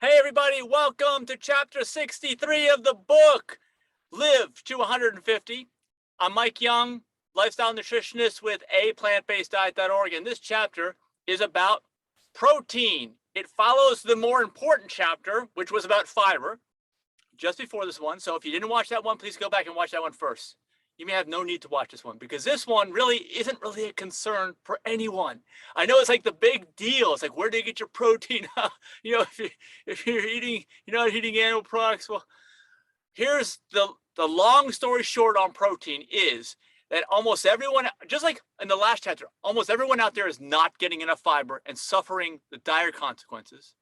Hey everybody, welcome to chapter 63 of the book, Live to 150. I'm Mike Young, lifestyle nutritionist with aPlantBasedDiet.org, and this chapter is about protein. It follows the more important chapter, which was about fiber, just before this one. So if you didn't watch that one, please go back and watch that one first. You may have no need to watch this one because this one really isn't really a concern for anyone. I know it's like the big deal. It's like, where do you get your protein? If you're eating, you're not eating animal products. Well, here's the long story short on protein is that almost everyone, just like in the last chapter, almost everyone out there is not getting enough fiber and suffering the dire consequences.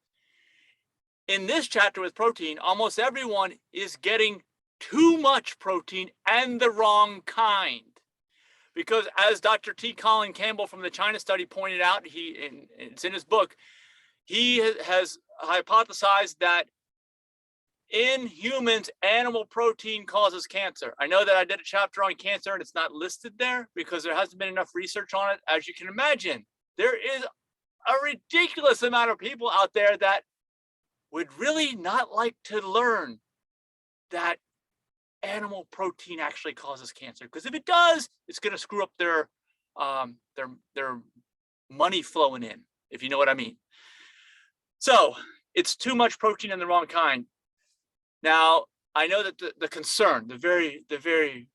In this chapter with protein, almost everyone is getting too much protein and the wrong kind. Because as Dr. T. Colin Campbell from the China study pointed out, it's in his book, he has hypothesized that in humans, animal protein causes cancer. I know that I did a chapter on cancer and it's not listed there because there hasn't been enough research on it. As you can imagine, there is a ridiculous amount of people out there that would really not like to learn that animal protein actually causes cancer, because if it does, it's going to screw up their money flowing in, if you know what I mean. So it's too much protein and the wrong kind. Now I know that the concern, the very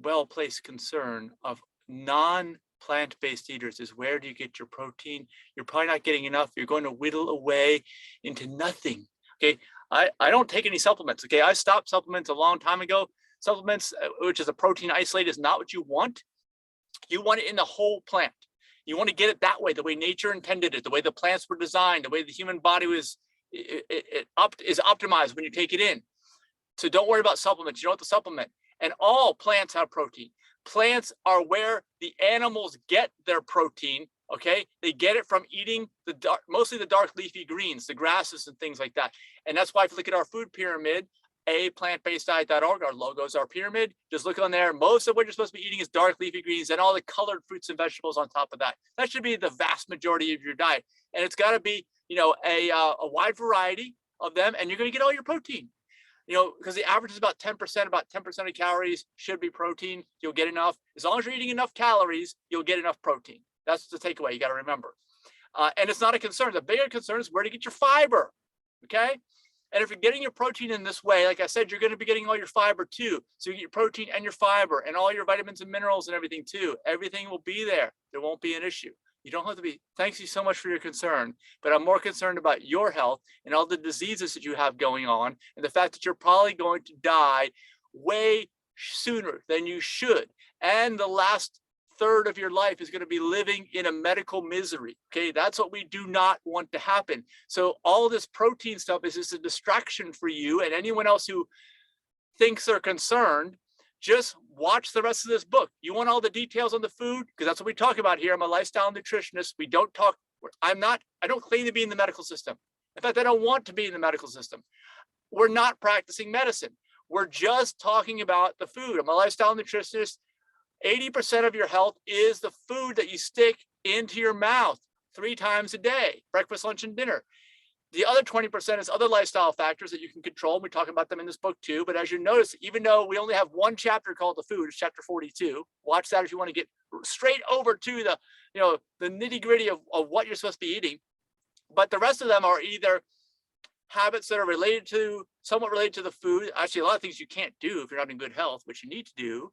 well-placed concern of non-plant-based eaters is, where do you get your protein? You're probably not getting enough. You're going to whittle away into nothing. Okay, I don't take any supplements. Okay, I stopped supplements a long time ago. Supplements, which is a protein isolate, is not what you want. You want it in the whole plant. You want to get it that way, the way nature intended it, the way the plants were designed, the way the human body is optimized when you take it in. So don't worry about supplements. You don't have to supplement. And all plants have protein. Plants are where the animals get their protein. Okay, they get it from eating mostly the dark leafy greens, the grasses and things like that. And that's why if you look at our food pyramid, aPlantBasedDiet.org, our logo is our pyramid. Just look on there. Most of what you're supposed to be eating is dark leafy greens and all the colored fruits and vegetables on top of that. That should be the vast majority of your diet. And it's got to be, a wide variety of them, and you're going to get all your protein. Because the average is about 10%, about 10% of calories should be protein. You'll get enough. As long as you're eating enough calories, you'll get enough protein. That's the takeaway you got to remember. And it's not a concern. The bigger concern is where to get your fiber. Okay. And if you're getting your protein in this way, like I said, you're going to be getting all your fiber too. So you get your protein and your fiber and all your vitamins and minerals and everything too. Everything will be there. There won't be an issue. You don't have to be. Thanks you so much for your concern, but I'm more concerned about your health and all the diseases that you have going on, and the fact that you're probably going to die way sooner than you should. And the last third of your life is going to be living in a medical misery. Okay, that's what we do not want to happen. So all this protein stuff is just a distraction for you and anyone else who thinks they're concerned. Just watch the rest of this book. You want all the details on the food? Because that's what we talk about here. I'm a lifestyle nutritionist. We don't talk, I don't claim to be in the medical system. In fact, I don't want to be in the medical system. We're not practicing medicine. We're just talking about the food. I'm a lifestyle nutritionist. 80% of your health is the food that you stick into your mouth 3 times a day, breakfast, lunch, and dinner. The other 20% is other lifestyle factors that you can control. We talk about them in this book too. But as you notice, even though we only have one chapter called the food, it's chapter 42. Watch that if you want to get straight over to the nitty gritty of what you're supposed to be eating. But the rest of them are either habits that are somewhat related to the food. Actually, a lot of things you can't do if you're not in good health, which you need to do.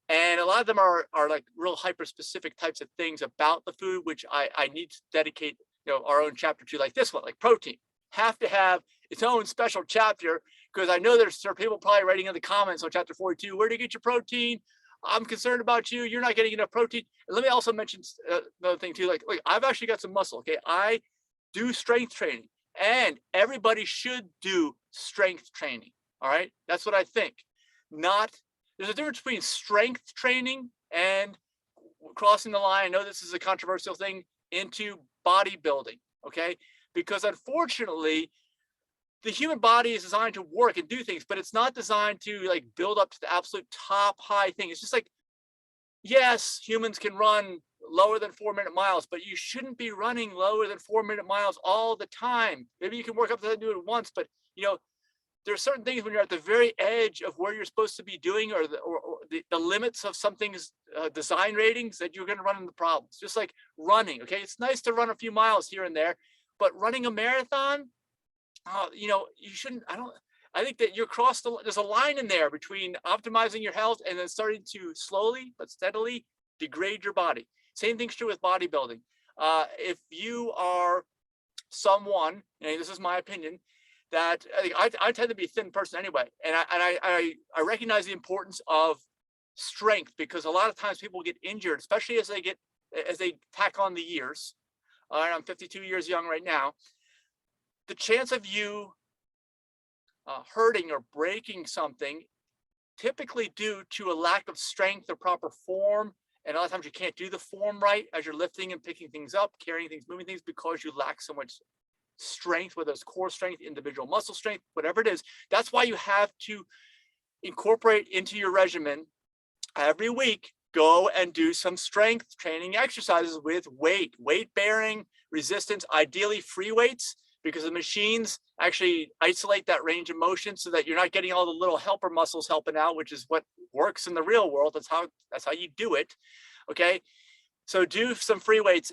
And a lot of them are like real hyper specific types of things about the food, which I need to dedicate our own chapter to, like this one, like protein. Have to have its own special chapter, because I know there's people probably writing in the comments on chapter 42, where do you get your protein? I'm concerned about you. You're not getting enough protein. And let me also mention another thing too. Like I've actually got some muscle. Okay, I do strength training, and everybody should do strength training. All right, that's what I think. There's a difference between strength training and crossing the line. I know this is a controversial thing, into bodybuilding, okay? Because unfortunately, the human body is designed to work and do things, but it's not designed to build up to the absolute top high thing. It's just like, yes, humans can run lower than 4-minute miles, but you shouldn't be running lower than 4-minute miles all the time. Maybe you can work up to that and do it once, but there are certain things when you're at the very edge of where you're supposed to be doing, or the limits of something's design ratings, that you're going to run into problems. Just like running, okay? It's nice to run a few miles here and there, but running a marathon, you shouldn't. I think that you're there's a line in there between optimizing your health and then starting to slowly but steadily degrade your body. Same thing's true with bodybuilding. If you are someone, this is my opinion, that I tend to be a thin person anyway, and I recognize the importance of strength, because a lot of times people get injured, especially as they tack on the years. I'm 52 years young right now. The chance of you hurting or breaking something, typically due to a lack of strength or proper form, and a lot of times you can't do the form right as you're lifting and picking things up, carrying things, moving things, because you lack so much strength, whether it's core strength, individual muscle strength, whatever it is. That's why you have to incorporate into your regimen every week. Go and do some strength training exercises with weight bearing, resistance, ideally free weights, because the machines actually isolate that range of motion so that you're not getting all the little helper muscles helping out, which is what works in the real world. That's how you do it. Okay. So do some free weights,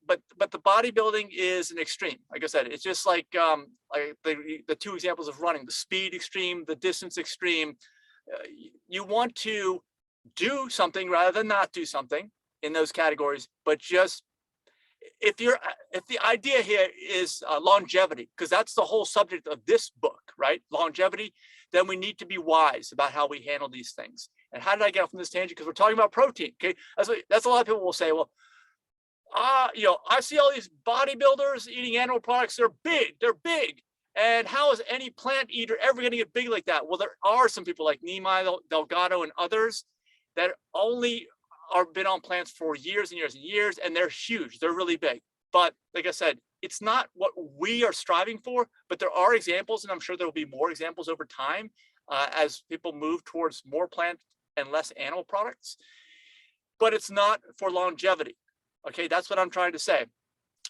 but the bodybuilding is an extreme. Like I said, it's just like the two examples of running: the speed extreme, the distance extreme. You want to do something rather than not do something in those categories. But just if the idea here is longevity, because that's the whole subject of this book, right? Longevity, then we need to be wise about how we handle these things. And how did I get off on this tangent? Because we're talking about protein. Okay, that's a lot of people will say, well, I see all these bodybuilders eating animal products. They're big. And how is any plant eater ever going to get big like that? Well, there are some people like Nima Delgado and others that only are been on plants for years and years and years, and they're huge. They're really big. But like I said, it's not what we are striving for, but there are examples, and I'm sure there will be more examples over time as people move towards more plant and less animal products. But it's not for longevity. Okay, that's what I'm trying to say.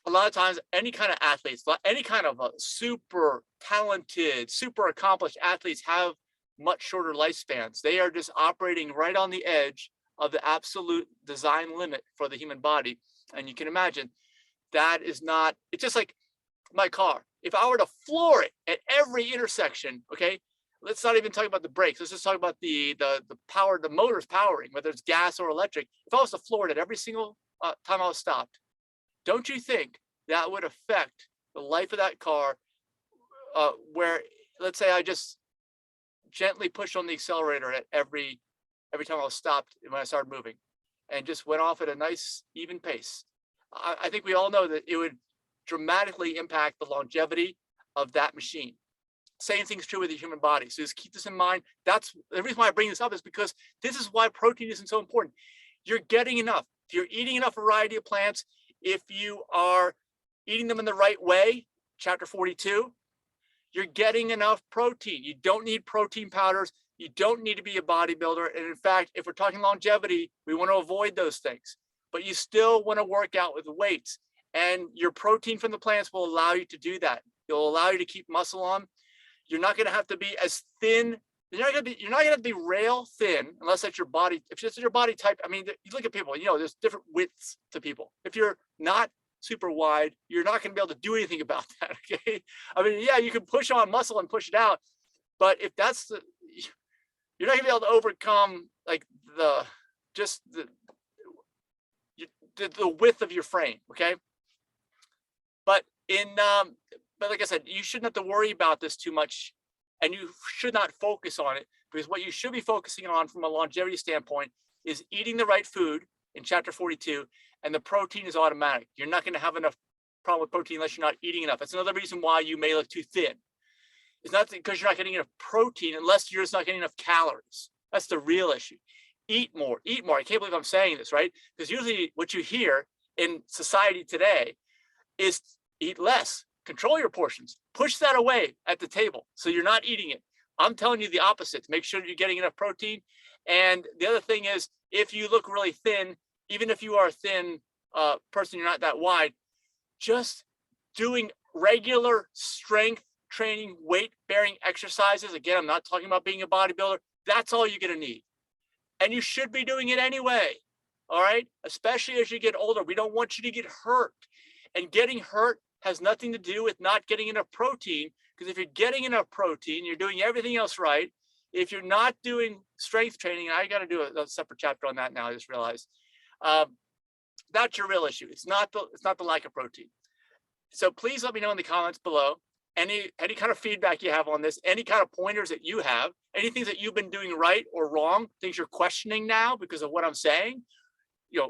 A lot of times, any kind of athletes, any kind of super talented, super accomplished athletes have much shorter lifespans. They are just operating right on the edge of the absolute design limit for the human body. And you can imagine that is not, it's just like my car. If I were to floor it at every intersection, okay, let's not even talk about the brakes. Let's just talk about the power, the motor's powering, whether it's gas or electric. If I was to floor it at every single time I was stopped, don't you think that would affect the life of that car, where, let's say I just gently pushed on the accelerator at every time I was stopped when I started moving, and just went off at a nice even pace. I think we all know that it would dramatically impact the longevity of that machine. Same thing's true with the human body. So just keep this in mind. That's the reason why I bring this up, is because this is why protein isn't so important. You're getting enough. If you're eating enough variety of plants, if you are eating them in the right way, chapter 42, you're getting enough protein. You don't need protein powders. You don't need to be a bodybuilder. And in fact, if we're talking longevity, we want to avoid those things. But you still want to work out with weights. And your protein from the plants will allow you to do that. It'll allow you to keep muscle on. You're not going to have to be as thin. You're not going to have to be rail thin unless that's your body. If it's your body type, I mean, you look at people, there's different widths to people. If you're not super wide, you're not going to be able to do anything about that. Okay. I mean, yeah, you can push on muscle and push it out, but if you're not going to be able to overcome like the width of your frame. Okay. But like I said, you shouldn't have to worry about this too much, and you should not focus on it, because what you should be focusing on from a longevity standpoint is eating the right food in chapter 42, and the protein is automatic. You're not going to have enough problem with protein unless you're not eating enough. That's another reason why you may look too thin. It's not because you're not getting enough protein, unless you're just not getting enough calories. That's the real issue. Eat more, eat more. I can't believe I'm saying this, right? Because usually what you hear in society today is eat less, control your portions, push that away at the table so you're not eating it. I'm telling you the opposite. Make sure you're getting enough protein. And the other thing is, if you look really thin, even if you are thin person, you're not that wide. Just doing regular strength training, weight bearing exercises. Again, I'm not talking about being a bodybuilder. That's all you're going to need. And you should be doing it anyway. All right. Especially as you get older. We don't want you to get hurt. And getting hurt has nothing to do with not getting enough protein. Because if you're getting enough protein, you're doing everything else right. If you're not doing strength training, I got to do a separate chapter on that now. I just realized that's your real issue. It's not the lack of protein. So please let me know in the comments below any kind of feedback you have on this, any kind of pointers that you have, anything that you've been doing right or wrong, things you're questioning now because of what I'm saying.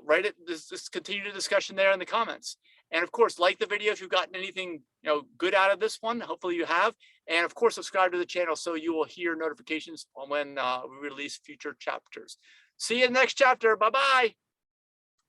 Write it. This continue the discussion there in the comments. And of course, like the video if you've gotten anything good out of this one. Hopefully you have. And of course, subscribe to the channel so you will hear notifications on when we release future chapters. See you in the next chapter. Bye-bye.